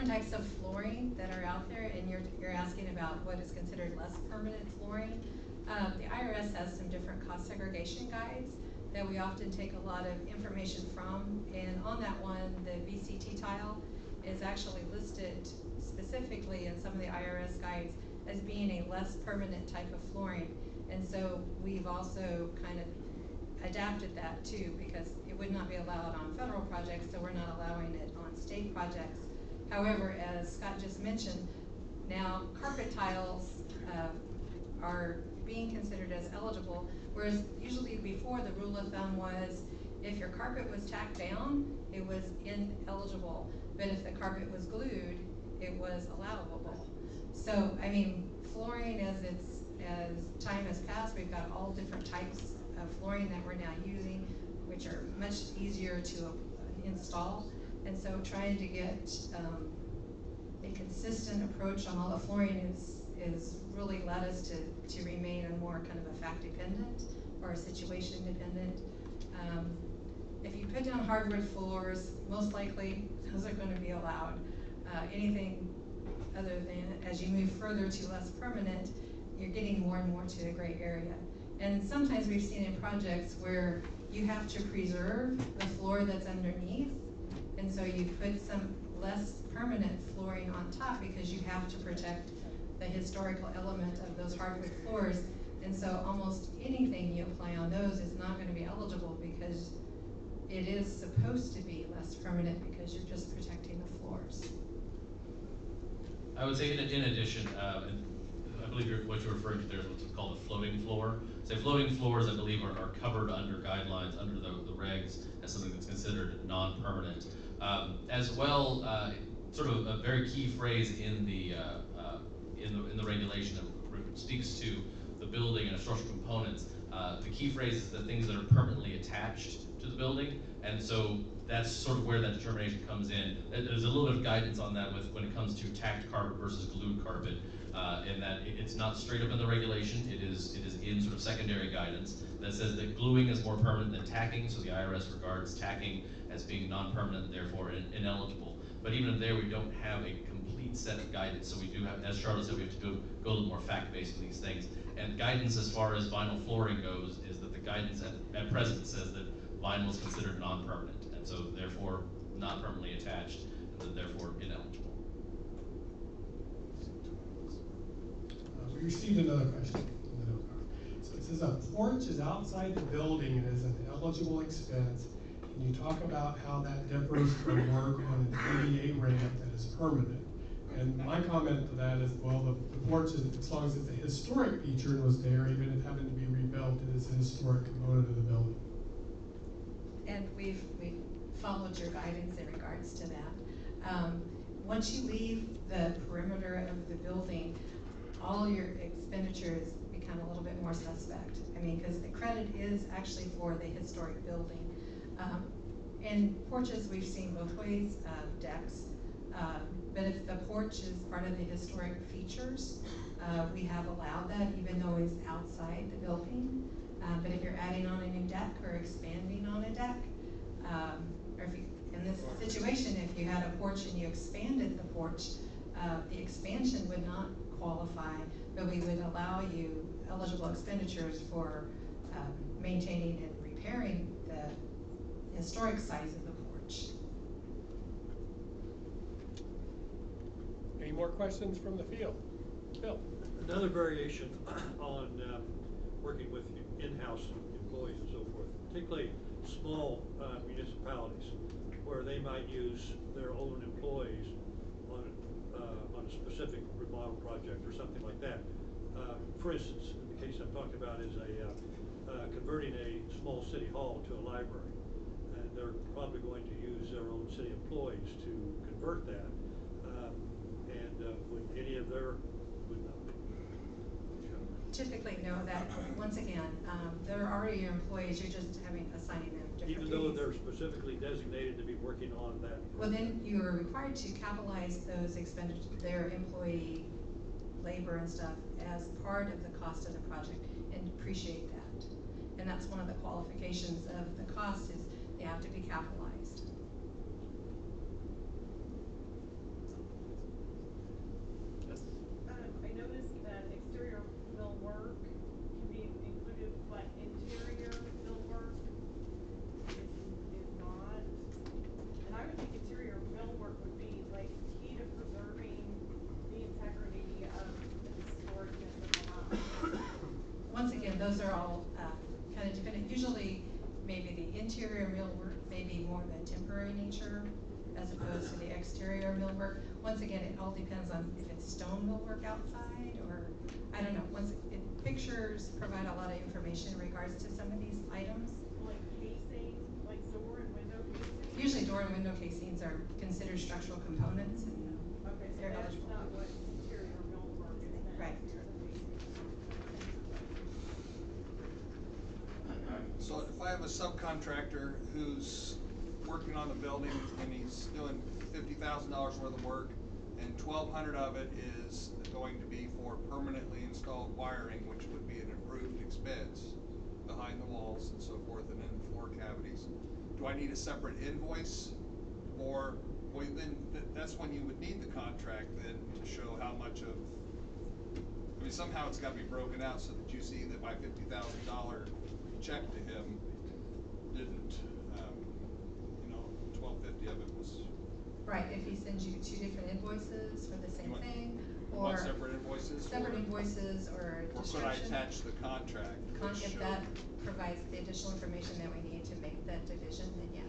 types of flooring that are out there, and you're asking about what is considered less permanent flooring. The IRS has some different cost segregation guides that we often take a lot of information from, and on that one, the VCT tile is actually listed specifically in some of the IRS guides as being a less permanent type of flooring. And so we've also kind of adapted that too, because it would not be allowed on federal projects, so we're not allowing it on state projects. However, as Scott just mentioned, now carpet tiles are being considered as eligible, whereas usually before the rule of thumb was if your carpet was tacked down, it was ineligible, but if the carpet was glued, it was allowable. So, I mean, flooring as time has passed, we've got all different types of flooring that we're now using, which are much easier to install. And so trying to get a consistent approach on all the flooring is really led us to remain a more kind of a fact dependent or a situation dependent. If you put down hardwood floors, most likely those are going to be allowed. Anything other than, as you move further to less permanent, you're getting more and more to the gray area. And sometimes we've seen in projects where you have to preserve the floor that's underneath, and so you put some less permanent flooring on top because you have to protect the historical element of those hardwood floors. And so almost anything you apply on those is not going to be eligible because it is supposed to be less permanent because you're just protecting the floors. I would say in addition, and I believe what you're referring to there is what's called a floating floor. So floating floors, I believe, are covered under guidelines, under the regs, as something that's considered non-permanent. As well, sort of a very key phrase in the in the regulation that speaks to the building and structural components, the key phrase is the things that are permanently attached to the building, and so that's sort of where that determination comes in. There's a little bit of guidance on that when it comes to tacked carpet versus glued carpet, in that it's not straight up in the regulation. It is in sort of secondary guidance that says that gluing is more permanent than tacking, so the IRS regards tacking as being non-permanent, therefore ineligible. But even there, we don't have a complete set of guidance, so we do have, as Charlotte said, we have to go a little more fact-based with these things. And guidance as far as vinyl flooring goes is that the guidance at present says that vinyl is considered non-permanent, and so therefore not permanently attached, and therefore ineligible. We received another question in the note card. So it says a porch is outside the building and is an eligible expense. Can you talk about how that differs from work on an ADA ramp that is permanent? And my comment to that is, well, the porch is, as long as it's a historic feature and was there, even if having to be rebuilt, it is a historic component of the building. And we've followed your guidance in regards to that. Once you leave the perimeter of the building, all your expenditures become a little bit more suspect. I mean, because the credit is actually for the historic building. In porches, we've seen both ways, decks. But if the porch is part of the historic features, we have allowed that even though it's outside the building. But if you're adding on a new deck or expanding on a deck, or if you, in this situation, if you had a porch and you expanded the porch, the expansion would not qualify, but we would allow you eligible expenditures for maintaining and repairing the historic size of the porch. Any more questions from the field? Bill? Another variation on working with in-house employees and so forth, particularly small municipalities where they might use their own employees on a specific remodel project or something like that. For instance, in the case I'm talking about is converting a small city hall to a library. And they're probably going to use their own city employees to convert that. Would any of their, would not? Typically, no, that, once again, they're already your employees, you're just assigning them different Even though duties. they're specifically designated to be working on that. Well, then you are required to capitalize those expenditures, their employee labor and stuff as part of the cost of the project and depreciate that. And that's one of the qualifications of the cost is they have to be capitalized. I noticed that exterior mill work can be included, but interior mill work is not. And I would think interior mill work would be like key to preserving the integrity of the historicness of the house. Once again, those are all kind of dependent. Usually, maybe the interior mill work may be more of a temporary nature as opposed to the exterior mill work. Once again, it all depends on if it's stone mill work outside or, I don't know, pictures provide a lot of information in regards to some of these items. Like casing, like door and window casing? Usually door and window casings are considered structural components. And Okay, so they're that's eligible. not what interior mill work is then? Right. So if I have a subcontractor who's working on the building and he's doing $50,000 worth of work, and 1,200 of it is going to be for permanently installed wiring, which would be an approved expense behind the walls and so forth, and in the floor cavities. Do I need a separate invoice, or well, then that's when you would need the contract then to show how much of? I mean, somehow it's got to be broken out so that you see that my $50,000 check to him didn't, $1,250 of it was. Right, if he sends you 2 different invoices for the same thing, or or separate invoices, separate invoices, or could I description. attach the contract? If that provides the additional information that we need to make that division, then yes.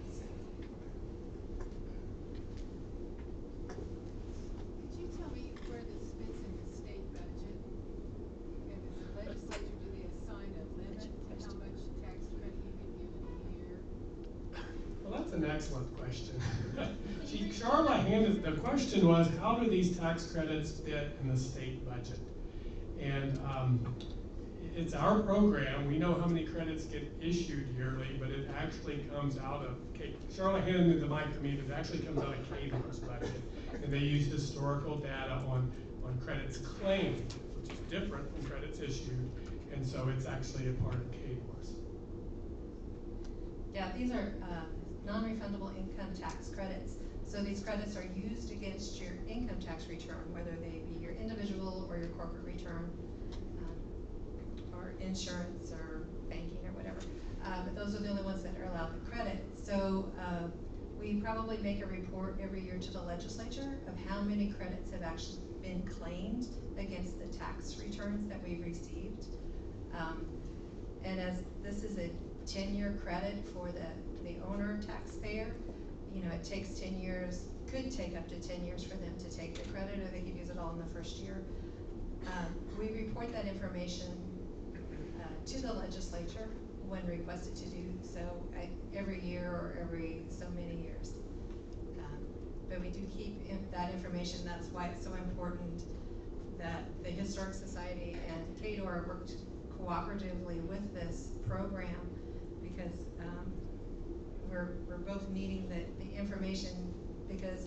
Could you tell me where this fits in the state budget? And as a legislature, do they assign a limit to how much tax credit you can give in a year? Well, that's That's an excellent question. Charla handed, the question was, how do these tax credits fit in the state budget? And it's our program. We know how many credits get issued yearly, but it actually comes out of, Charla handed the mic to me, but it actually comes out of KDOR's budget. And they use historical data on credits claimed, which is different from credits issued. And so it's actually a part of KDOR's. Yeah, these are non-refundable income tax credits. So these credits are used against your income tax return, whether they be your individual or your corporate return, or insurance or banking or whatever. But those are the only ones that are allowed the credit. So we probably make a report every year to the legislature of how many credits have actually been claimed against the tax returns that we've received. And as this is a 10-year credit for the owner taxpayer, you know, it takes 10 years, could take up to 10 years for them to take the credit, or they could use it all in the first year. We report that information to the legislature when requested to do so every year or every so many years. But we do keep that information. That's why it's so important that the Historic Society and KDOR worked cooperatively with this program, because we're both needing the information, because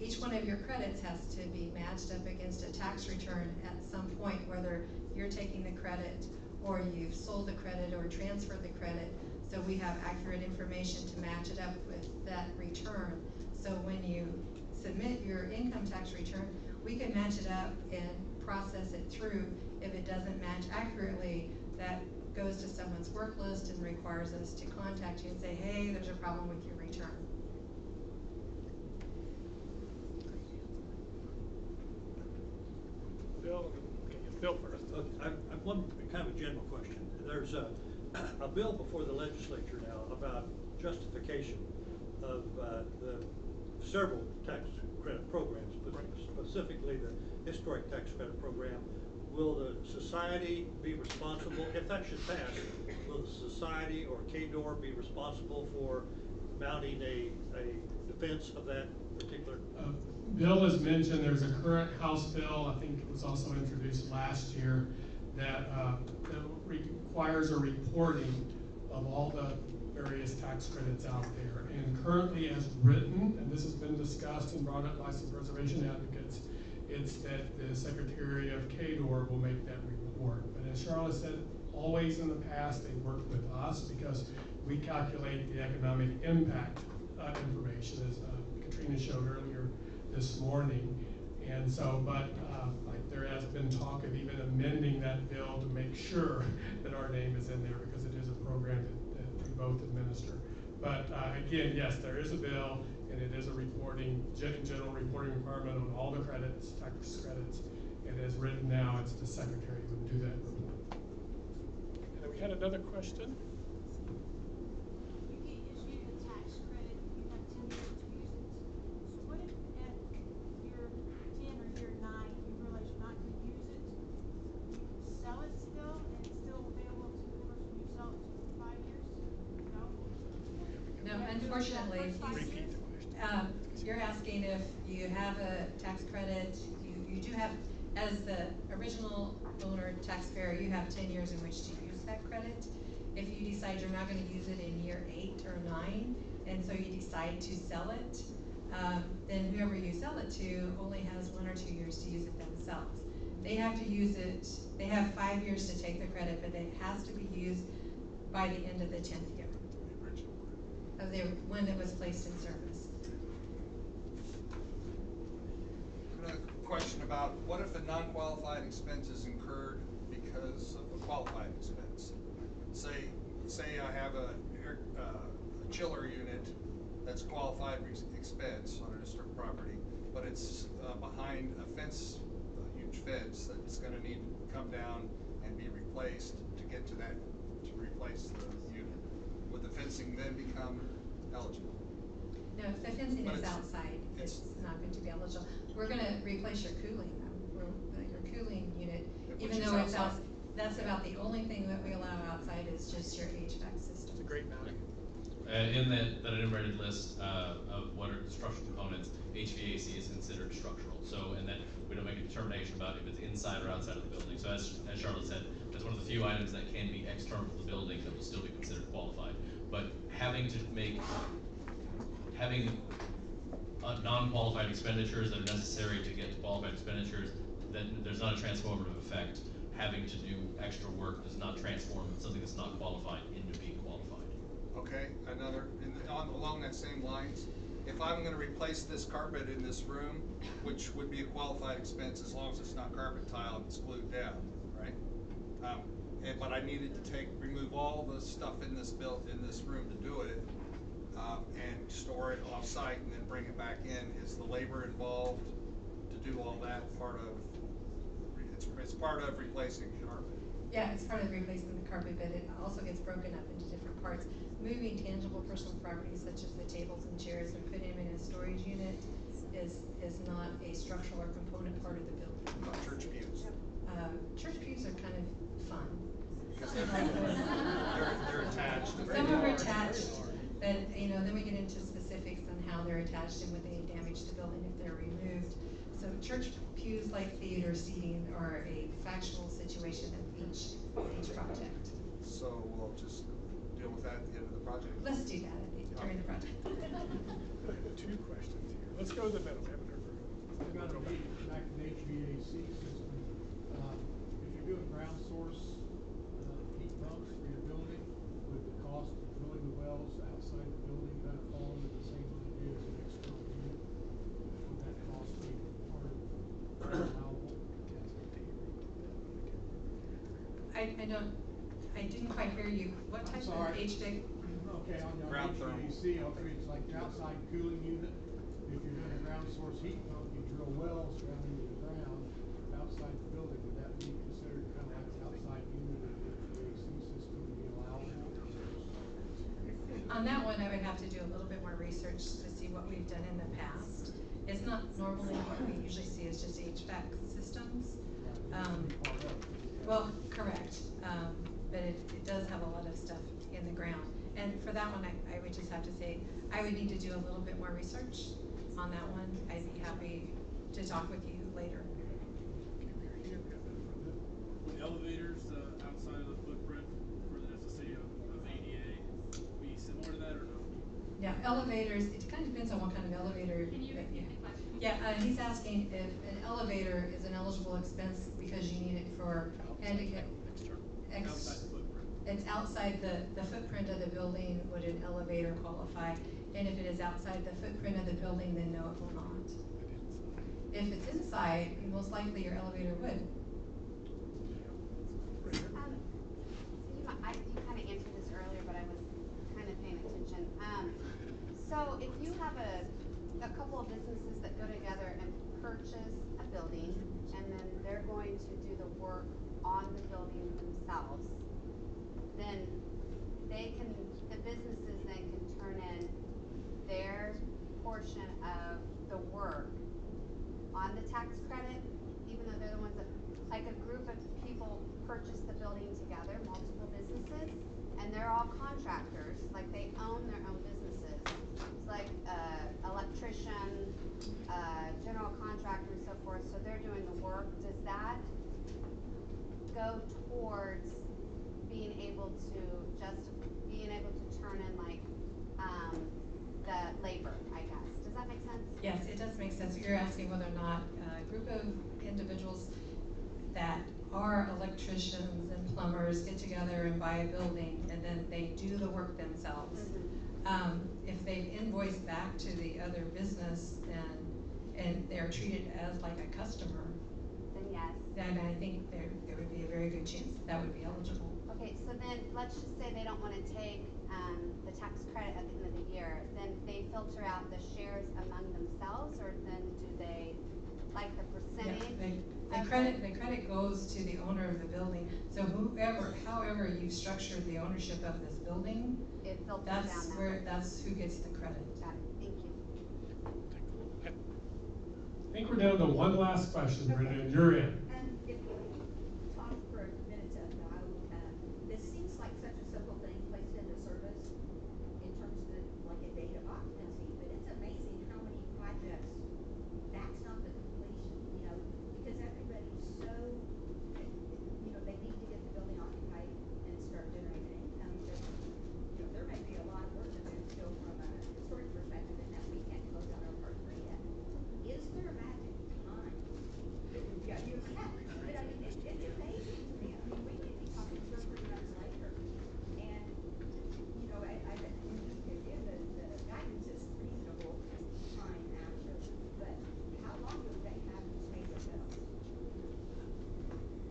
each one of your credits has to be matched up against a tax return at some point, whether you're taking the credit or you've sold the credit or transferred the credit. So we have accurate information to match it up with that return. So when you submit your income tax return, we can match it up and process it through. If it doesn't match accurately, that goes to someone's work list and requires us to contact you and say, hey, there's a problem with your return. Bill, okay, Bill first. I've one kind of a general question. There's a bill before the legislature now about justification of the several tax credit programs, but specifically the historic tax credit program. Will the society be responsible, if that should pass, will the society or KDOR be responsible for mounting a defense of that particular? Bill has mentioned there's a current House bill, I think it was also introduced last year, that requires a reporting of all the various tax credits out there. And currently as written, and this has been discussed and brought up by some preservation advocates, it's that the Secretary of KDOR will make that report. But as Charlotte said, always in the past they've worked with us because we calculate the economic impact information, as Katrina showed earlier this morning. And so, but like there has been talk of even amending that bill to make sure that our name is in there, because it is a program that we both administer. But again, yes, there is a bill, and it is a reporting, general reporting requirement on all the credits, tax credits. And as written now, it's the Secretary who would do that report. And we had another question. You get issued a tax credit, you have 10 years to use it. So what if at year 10 or year 9, you realize you're not going to use it? You can sell it still, and it's still available to the person you sell it to for 5 years? No? No, unfortunately, you're asking if you have a tax credit, you do have, as the original owner taxpayer, you have 10 years in which to use that credit. If you decide you're not going to use it in year 8 or 9, and so you decide to sell it, then whoever you sell it to only has 1 or 2 years to use it themselves. They have to use it, they have 5 years to take the credit, but it has to be used by the end of the 10th year of the one that was placed in service. Another question about, what if a non-qualified expense is incurred because of a qualified expense? Say I have a chiller unit that's qualified expense on a district property, but it's behind a fence, a huge fence that's going to need to come down and be replaced to get to that, to replace the unit. Would the fencing then become eligible? No, if the fencing is outside, it's not going to be eligible. We're going to replace your cooling though. Your cooling unit, even though it's outside, that's about the only thing that we allow outside is just your HVAC system. It's a great value. In that enumerated list of what are structural components, HVAC is considered structural. So, and then we don't make a determination about if it's inside or outside of the building. So as Charlotte said, that's one of the few items that can be external to the building that will still be considered qualified. But having non-qualified expenditures that are necessary to get to qualified expenditures, then there's not a transformative effect. Having to do extra work does not transform something that's not qualified into being qualified. Okay, along that same lines, if I'm gonna replace this carpet in this room, which would be a qualified expense as long as it's not carpet tile and it's glued down, right? But I needed to remove all the stuff in this room to do it, and store it off-site and then bring it back in. Is the labor involved to do all that it's part of replacing carpet? Yeah, it's part of replacing the carpet, but it also gets broken up into different parts. Moving tangible personal property such as the tables and chairs and putting them in a storage unit is not a structural or component part of the building. Church pews. Church pews are kind of fun. Because they're attached. Some are attached, but then we get into specifics on how they're attached and would they damage the building if they're removed. So church pews, like theater seating, are a factual situation of each project. So we'll just deal with that at the end of the project? Let's do that during the project. Two questions here. Let's go to the middle. We haven't heard from Back to the HVAC system. If you're doing ground source heat pumps for your building, would the cost of drilling the wells outside the building kind of fall into the same idea as an external unit? Would that cost be part of allowable? I didn't quite hear you. What type of HVAC? Okay, on your Ground HVAC, okay, it's like your outside cooling unit. If you're doing a ground source heat pump, you drill wells down into the ground outside the building. Would that be considered kind of like the outside unit of the HVAC system to be allowable? On that one, I would have to do a little bit more research to see what we've done in the past. It's not normally what we usually see is just HVAC systems. Well, correct, but it does have a lot of stuff in the ground. And for that one, I would just have to say, I would need to do a little bit more research on that one. I'd be happy to talk with you later. Would elevators outside of the footprint for the necessity of ADA be similar to that or no? Yeah, elevators, it kind of depends on what kind of elevator. Can you repeat the question? Yeah, he's asking if an elevator is an eligible expense because you need it for handicap. Outside the footprint. It's outside the footprint of the building, would an elevator qualify? And if it is outside the footprint of the building, then no, it will not. If it's inside, most likely your elevator would. You kind of answered this earlier, but I was kind of paying attention. So if you have a couple of businesses that go together and purchase a building, and then they're going to do the work on the building themselves, then the businesses then can turn in their portion of the work on the tax credit, even though they're the ones that, like a group of people purchase the building together, multiple businesses, and they're all contractors, like they own their own businesses. It's like electrician, general contractor and so forth, so they're doing the work. Does that go towards being able to turn in like the labor, I guess? Does that make sense? Yes, it does make sense. You're asking whether or not a group of individuals that are electricians and plumbers get together and buy a building and then they do the work themselves. If they've invoiced back to the other business and they're treated as like a customer, Then yes. then I think there would be a very good chance that would be eligible. Okay, so then let's just say they don't want to take the tax credit at the end of the year. Then they filter out the shares among themselves, or then do they, like the percentage? Yeah, the credit goes to the owner of the building. So however you structured the ownership of this building, it filters down that way. That's who gets the credit. Got it. Thank you. I think we're down to one last question, Brenda, and you're in. And if we talk for a minute about, this seems like such a simple thing placed into service in terms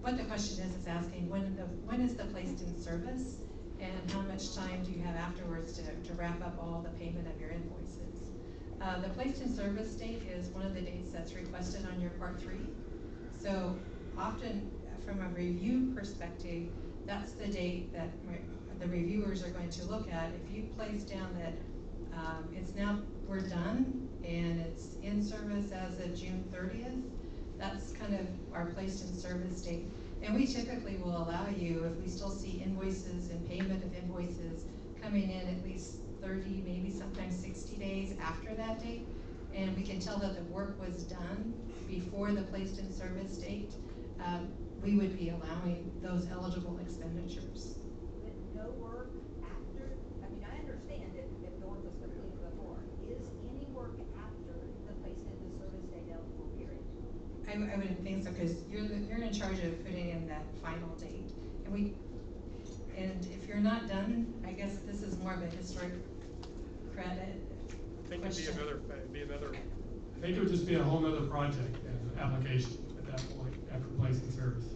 what the question is asking when is the placed in service, and how much time do you have afterwards to wrap up all the payment of your invoices. The placed in service date is one of the dates that's requested on your Part 3. So often, from a review perspective, that's the date that the reviewers are going to look at. If you place down that we're done and it's in service as of June 30th, that's kind of our placed in service date. And we typically will allow you, if we still see invoices and payment of invoices coming in at least 30, maybe sometimes 60 days after that date, and we can tell that the work was done before the placed in service date, we would be allowing those eligible expenditures. But no work after, I mean, I understand if the work was completed before. Is any work after the placed into service date eligible period? I wouldn't think so, because you're in charge of putting in that final date. And if you're not done, I guess this is more of a historic credit I think question. it'd be another, I think it would just be a whole nother project and application at that point after placing service.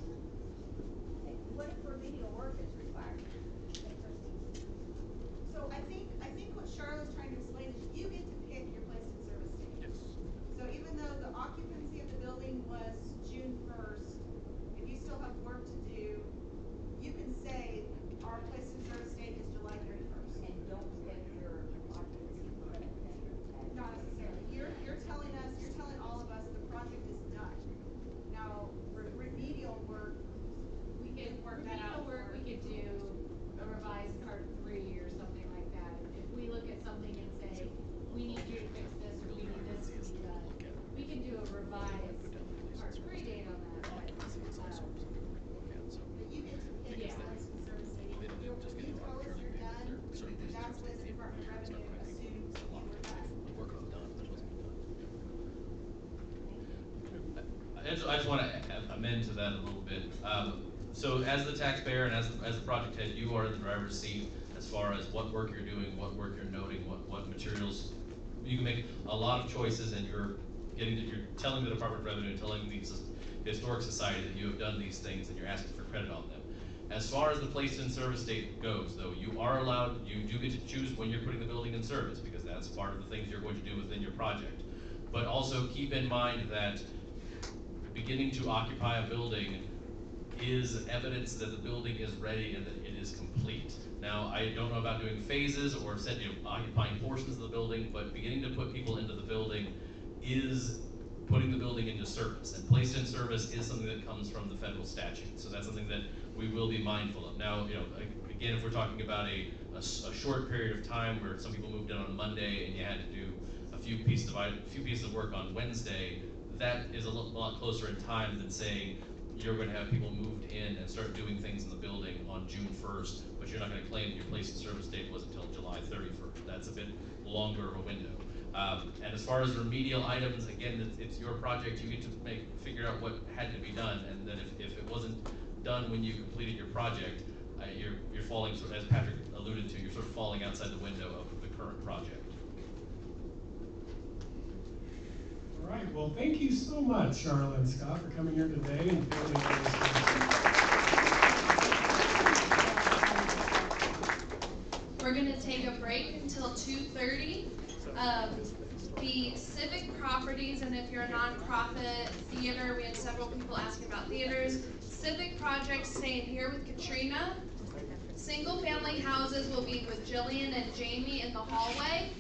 What if remedial work is required? So I think what Charlotte's trying to explain is you get to pick your place in service date. Yes. So even though the occupancy of the building was June 1st, if you still have work to do, you can say our place in service date is July 31st. And don't get your occupancy permit then? Not necessarily. You're telling all of us the project is done. Now, remedial work, We could work that out. Work, we could do a revised Part 3 or something like that. If we look at something and say, we need you to fix this, or we need this to be done, we can do a revised Part 3 date on that, but you get to pick your place in service date. When you tell us you're done, that's when the Department of Revenue assumes you were done. I just want to amend to that a little bit. So as the taxpayer and as the project head, you are in the driver's seat as far as what work you're doing, what work you're noting, what materials. You can make a lot of choices, and you're telling the Department of Revenue, telling the Historic Society that you have done these things, and you're asking for credit on them. As far as the placed in service date goes, though, you are allowed, you do get to choose when you're putting the building in service, because that's part of the things you're going to do within your project. But also keep in mind that beginning to occupy a building is evidence that the building is ready and that it is complete. Now, I don't know about doing phases or occupying portions of the building, but beginning to put people into the building is putting the building into service. And placed in service is something that comes from the federal statute. So that's something that we will be mindful of. Now, again, if we're talking about a short period of time where some people moved in on Monday and you had to do a few pieces of work on Wednesday, that is a lot closer in time than saying you're going to have people moved in and start doing things in the building on June 1st, but you're not going to claim that your place in service date was until July 31st. That's a bit longer of a window. And as far as remedial items, again, it's your project. You get to figure out what had to be done, and then if it wasn't done when you completed your project, you're falling, as Patrick alluded to, you're sort of falling outside the window of the current project. All right, well, thank you so much, Charlotte and Scott, for coming here today and fielding all this questions. We're going to take a break until 2:30. The civic properties, and if you're a nonprofit theater, we had several people asking about theaters. Civic projects staying here with Katrina. Single family houses will be with Jillian and Jamie in the hallway.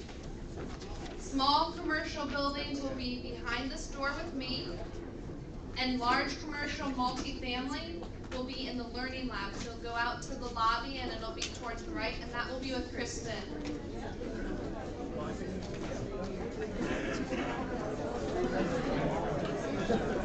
Small commercial buildings will be behind the store with me. And large commercial multifamily will be in the learning lab. So you'll go out to the lobby and it'll be towards the right, and that will be with Kristen. Thank you.